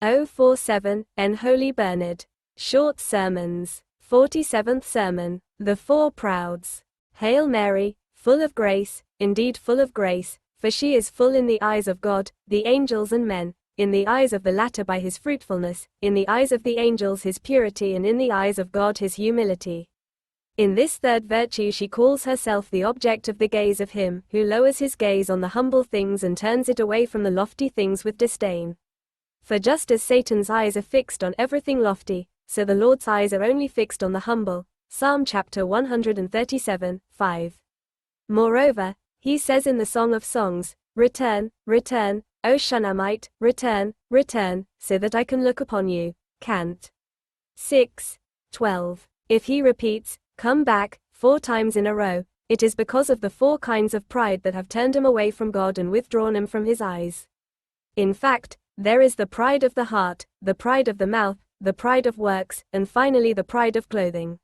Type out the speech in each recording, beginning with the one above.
047, N. Holy Bernard. Short Sermons. 47th Sermon. The Four Prouds. Hail Mary, full of grace, indeed full of grace, for she is full in the eyes of God, the angels and men, in the eyes of the latter by his fruitfulness, in the eyes of the angels his purity and in the eyes of God his humility. In this third virtue she calls herself the object of the gaze of him who lowers his gaze on the humble things and turns it away from the lofty things with disdain. For just as Satan's eyes are fixed on everything lofty, so the Lord's eyes are only fixed on the humble. Psalm chapter 137, 5. Moreover, he says in the Song of Songs, "Return, return, O Shunammite, return, return, so that I can look upon you." Cant 6, 12. If he repeats, "Come back," 4 times in a row, it is because of the 4 kinds of pride that have turned him away from God and withdrawn him from his eyes. In fact, there is the pride of the heart, the pride of the mouth, the pride of works, and finally the pride of clothing.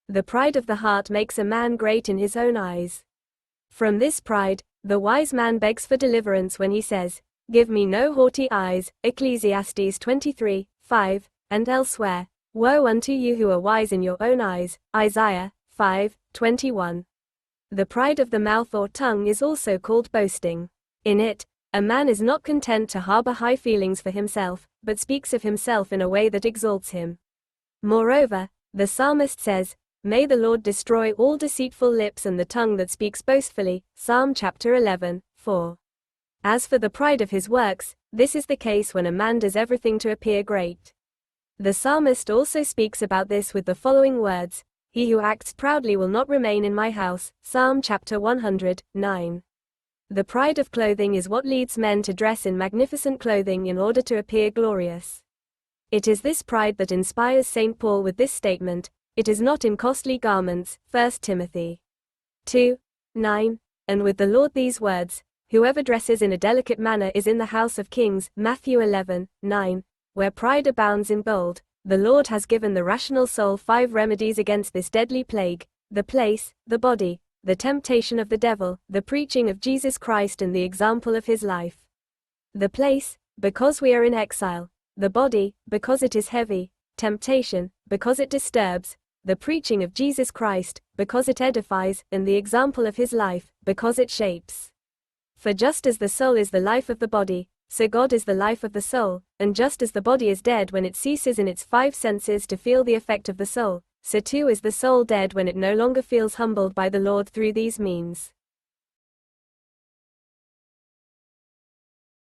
The pride of the heart makes a man great in his own eyes. From this pride, the wise man begs for deliverance when he says, "Give me no haughty eyes," Ecclesiastes 23, 5, and elsewhere, "Woe unto you who are wise in your own eyes," Isaiah 5, 21. The pride of the mouth or tongue is also called boasting. In it, a man is not content to harbor high feelings for himself, but speaks of himself in a way that exalts him. Moreover, the psalmist says, "May the Lord destroy all deceitful lips and the tongue that speaks boastfully," Psalm chapter 11, 4. As for the pride of his works, this is the case when a man does everything to appear great. The psalmist also speaks about this with the following words, "He who acts proudly will not remain in my house," Psalm chapter 100, 9. The pride of clothing is what leads men to dress in magnificent clothing in order to appear glorious. It is this pride that inspires St. Paul with this statement, "It is not in costly garments," 1 Timothy 2, 9, and with the Lord these words, "Whoever dresses in a delicate manner is in the house of kings," Matthew 11, 9, where pride abounds in gold. The Lord has given the rational soul 5 remedies against this deadly plague: the place, the body, the temptation of the devil, the preaching of Jesus Christ and the example of his life. The place, because we are in exile; the body, because it is heavy; temptation, because it disturbs; the preaching of Jesus Christ, because it edifies; and the example of his life, because it shapes. For just as the soul is the life of the body, so God is the life of the soul, and just as the body is dead when it ceases in its 5 senses to feel the effect of the soul, so too is the soul dead when it no longer feels humbled by the Lord through these means.